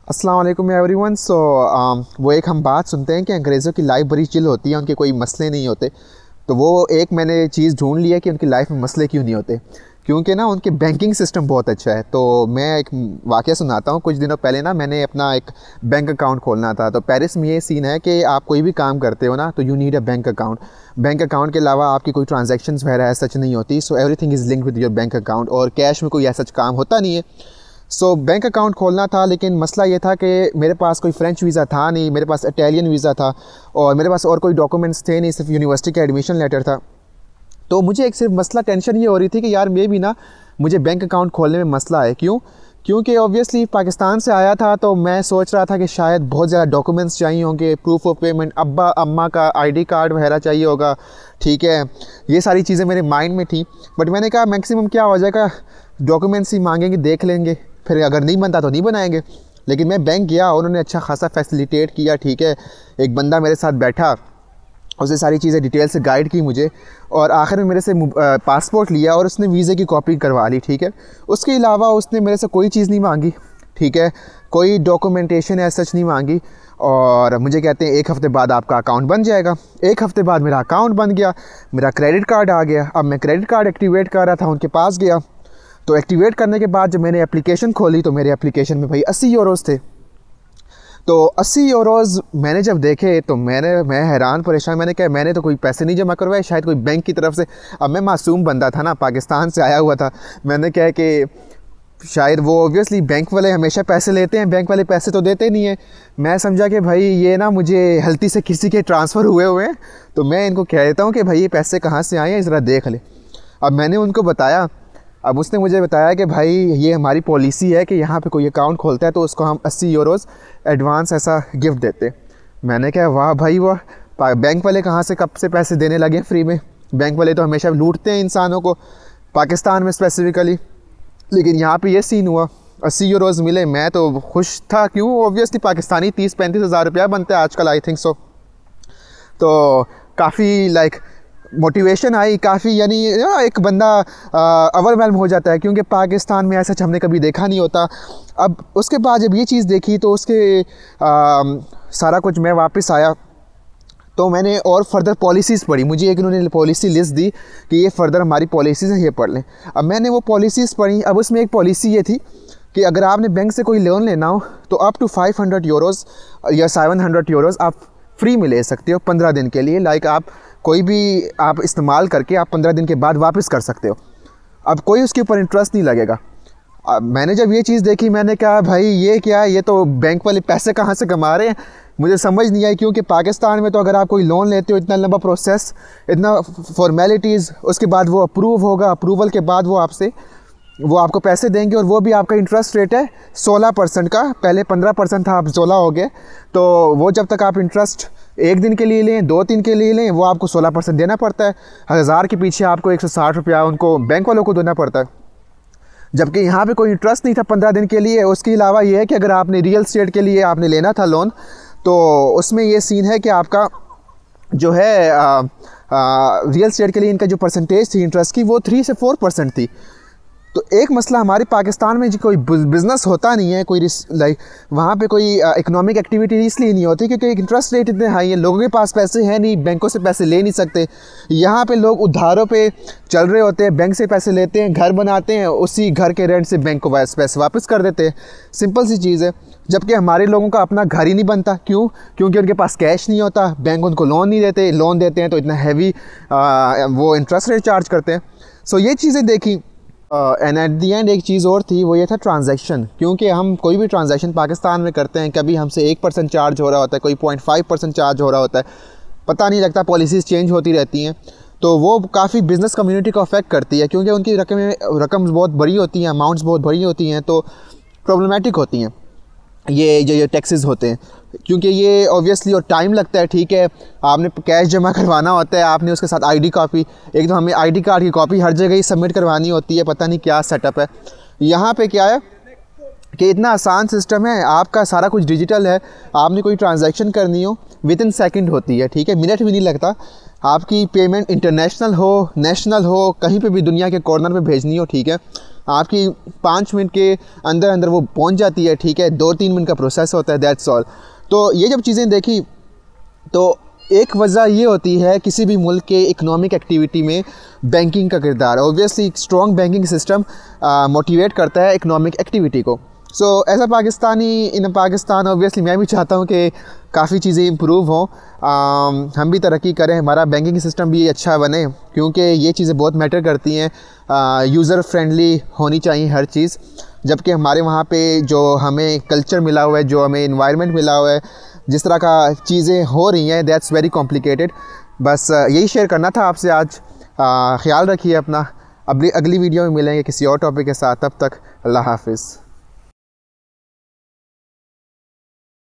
अस्सलाम वालेकुम एवरीवन। वो एक हम बात सुनते हैं कि अंग्रेज़ों की लाइफ बड़ी चिल होती है, उनके कोई मसले नहीं होते। तो वो एक मैंने चीज़ ढूंढ लिया कि उनकी लाइफ में मसले क्यों नहीं होते, क्योंकि ना उनके बैंकिंग सिस्टम बहुत अच्छा है। तो मैं एक वाक़या सुनाता हूँ। कुछ दिनों पहले ना मैंने अपना एक बैंक अकाउंट खोलना था। तो पेरिस में ये सीन है कि आप कोई भी काम करते हो ना तो you need a bank account. Bank account के अलावा आपकी कोई ट्रांजैक्शंस वगैरह सच नहीं होती। So everything is linked with your bank account, और कैश में कोई ऐसा काम होता नहीं है। बैंक अकाउंट खोलना था, लेकिन मसला ये था कि मेरे पास कोई फ़्रेंच वीज़ा था नहीं, मेरे पास इटालियन वीज़ा था, और मेरे पास और कोई डॉक्यूमेंट्स थे नहीं, सिर्फ यूनिवर्सिटी का एडमिशन लेटर था। तो मुझे एक सिर्फ मसला टेंशन ये हो रही थी कि यार मे भी ना मुझे बैंक अकाउंट खोलने में मसला है। क्यों? क्योंकि ऑब्वियसली पाकिस्तान से आया था, तो मैं सोच रहा था कि शायद बहुत ज़्यादा डॉक्यूमेंट्स चाहिए होंगे, प्रूफ ऑफ पेमेंट, अब्बा अम्मा का आईडी कार्ड वगैरह चाहिए होगा। ठीक है, ये सारी चीज़ें मेरे माइंड में थी। बट मैंने कहा मैक्सिमम क्या हो जाएगा, डॉक्यूमेंट्स ही मांगेंगे, देख लेंगे, फिर अगर नहीं बनता तो नहीं बनाएंगे। लेकिन मैं बैंक गया, उन्होंने अच्छा खासा फैसिलिटेट किया। ठीक है, एक बंदा मेरे साथ बैठा, उसने सारी चीज़ें डिटेल से गाइड की मुझे, और आखिर में मेरे से पासपोर्ट लिया और उसने वीज़े की कॉपी करवा ली। ठीक है, उसके अलावा उसने मेरे से कोई चीज़ नहीं मांगी। ठीक है, कोई डॉक्यूमेंटेशन ऐसा सच नहीं मांगी। और मुझे कहते हैं 1 हफ़्ते बाद आपका अकाउंट बन जाएगा। 1 हफ़्ते बाद मेरा अकाउंट बन गया, मेरा क्रेडिट कार्ड आ गया। अब मैं क्रेडिट कार्ड एक्टिवेट कर रहा था, उनके पास गया। तो एक्टिवेट करने के बाद जब मैंने एप्लीकेशन खोली तो मेरे एप्लीकेशन में भाई 80 यूरोज़ थे। तो 80 यूरोज़ मैंने जब देखे तो मैं हैरान परेशान। मैंने कहा मैंने तो कोई पैसे नहीं जमा करवाए, शायद कोई बैंक की तरफ से। अब मैं मासूम बंदा था ना, पाकिस्तान से आया हुआ था। मैंने कहा कि शायद वो ऑब्वियसली बैंक वाले हमेशा पैसे लेते हैं, बैंक वाले पैसे तो देते नहीं हैं। मैं समझा कि भाई ये ना मुझे हल्ती से किसी के ट्रांसफ़र हुए हैं, तो मैं इनको कह देता हूँ कि भाई ये पैसे कहाँ से आए हैं, ज़रा देख ले। अब मैंने उनको बताया। अब उसने मुझे बताया कि भाई ये हमारी पॉलिसी है कि यहाँ पे कोई अकाउंट खोलता है तो उसको हम 80 यूरोज़ एडवांस ऐसा गिफ्ट देते। मैंने कहा वाह भाई वाह, बैंक वाले कहाँ से कब से पैसे देने लगे फ्री में। बैंक वाले तो हमेशा लूटते हैं इंसानों को, पाकिस्तान में स्पेसिफ़िकली। लेकिन यहाँ पे ये सीन हुआ, 80 यूरोज़ मिले। मैं तो खुश था। क्यों? ऑब्वियसली पाकिस्तानी 30-35 हज़ार रुपया बनता है आजकल, आई थिंक सो। तो काफ़ी मोटिवेशन आई काफ़ी, यानी एक बंदा ओवरवेल्म हो जाता है, क्योंकि पाकिस्तान में ऐसा हमने कभी देखा नहीं होता। अब उसके बाद जब ये चीज़ देखी तो उसके सारा कुछ मैं वापस आया, तो मैंने और फर्दर पॉलिसीज़ पढ़ी। मुझे एक उन्होंने पॉलिसी लिस्ट दी कि ये फर्दर हमारी पॉलिसीज़ हैं, ये पढ़ लें। अब मैंने वो पॉलिसीज़ पढ़ी। अब उसमें एक पॉलिसी ये थी कि अगर आपने बैंक से कोई लोन लेना हो तो अप टू 500 यूरोज़ या 700 यूरोज़ आप फ्री में ले सकते हो 15 दिन के लिए। आप कोई भी आप इस्तेमाल करके आप 15 दिन के बाद वापस कर सकते हो। अब कोई उसके ऊपर इंटरेस्ट नहीं लगेगा। अब मैंने जब ये चीज़ देखी, मैंने कहा भाई ये क्या है, ये तो बैंक वाले पैसे कहाँ से कमा रहे हैं, मुझे समझ नहीं आई। क्योंकि पाकिस्तान में तो अगर आप कोई लोन लेते हो, इतना लंबा प्रोसेस, इतना फॉर्मेलिटीज़, उसके बाद वो अप्रूव होगा, अप्रूवल के बाद वो आपको पैसे देंगे, और वो भी आपका इंटरेस्ट रेट है 16% का। पहले 15% था, अब 16 हो गए। तो वो जब तक आप इंटरेस्ट 1 दिन के लिए लें, 2 दिन के लिए लें, वो आपको 16% देना पड़ता है। 1000 के पीछे आपको 160 रुपया उनको बैंक वालों को देना पड़ता है। जबकि यहाँ पे कोई इंटरेस्ट नहीं था 15 दिन के लिए। उसके अलावा ये है कि अगर आपने रियल एस्टेट के लिए आपने लेना था लोन, तो उसमें ये सीन है कि आपका जो है रियल एस्टेट के लिए इनका जो परसेंटेज थी इंटरेस्ट की, वो 3 से 4% थी। तो एक मसला हमारे पाकिस्तान में जो कोई बिज़नेस होता नहीं है, कोई वहाँ पे कोई इकोनॉमिक एक्टिविटी इसलिए नहीं होती क्योंकि इंटरेस्ट रेट इतने हाई है, लोगों के पास पैसे हैं नहीं, बैंकों से पैसे ले नहीं सकते। यहाँ पे लोग उधारों पे चल रहे होते हैं, बैंक से पैसे लेते हैं, घर बनाते हैं, उसी घर के रेंट से बैंक को पैसे वापस कर देते हैं। सिंपल सी चीज़ है। जबकि हमारे लोगों का अपना घर ही नहीं बनता। क्यों? क्योंकि उनके पास कैश नहीं होता, बैंक उनको लोन नहीं देते, लोन देते हैं तो इतना हैवी वो इंटरेस्ट रेट चार्ज करते हैं। सो ये चीज़ें देखी। एंड एट दी एंड एक चीज़ और थी, वो ये था ट्रांजैक्शन। क्योंकि हम कोई भी ट्रांजैक्शन पाकिस्तान में करते हैं, कभी हमसे 1% चार्ज हो रहा होता है, कोई 0.5% चार्ज हो रहा होता है, पता नहीं लगता, पॉलिसीज़ चेंज होती रहती हैं। तो वो काफ़ी बिज़नेस कम्युनिटी को अफेक्ट करती है, क्योंकि उनकी रकम बहुत बड़ी होती हैं, अमाउंट्स बहुत बड़ी होती हैं, तो प्रॉब्लमेटिक होती हैं ये जो टैक्सेस होते हैं। क्योंकि ये ऑब्वियसली और टाइम लगता है। ठीक है, आपने कैश जमा करवाना होता है, आपने उसके साथ आईडी कॉपी, एक तो हमें आईडी कार्ड की कॉपी हर जगह ही सबमिट करवानी होती है, पता नहीं क्या सेटअप है। यहाँ पे क्या है कि इतना आसान सिस्टम है, आपका सारा कुछ डिजिटल है। आपने कोई ट्रांजैक्शन करनी हो विद इन सेकेंड होती है। ठीक है, मिनट भी नहीं लगता। आपकी पेमेंट इंटरनेशनल हो, नेशनल हो, कहीं पे भी दुनिया के कॉर्नर पे भेजनी हो, ठीक है, आपकी 5 मिनट के अंदर अंदर वो पहुंच जाती है, ठीक है, 2-3 मिनट का प्रोसेस होता है, दैट्स ऑल। तो ये जब चीज़ें देखी तो एक वजह ये होती है किसी भी मुल्क के इकोनॉमिक एक्टिविटी में बैंकिंग का किरदार। Obviously strong banking system motivate करता है इकोनॉमिक एक्टिविटी को। So as a Pakistani in Pakistan obviously मैं भी चाहता हूँ कि काफ़ी चीज़ें इम्प्रूव हों, हम भी तरक्की करें, हमारा बैंकिंग सिस्टम भी अच्छा बने, क्योंकि ये चीज़ें बहुत मैटर करती हैं। यूज़र फ्रेंडली होनी चाहिए हर चीज़, जबकि हमारे वहाँ पे जो हमें कल्चर मिला हुआ है, जो हमें इन्वायरमेंट मिला हुआ है, जिस तरह का चीज़ें हो रही हैं, दैट्स वेरी कॉम्प्लिकेटेड। बस यही शेयर करना था आपसे आज। ख्याल रखिए अपना, अगली वीडियो में मिलेंगे किसी और टॉपिक के साथ। तब तक अल्लाह हाफिज़।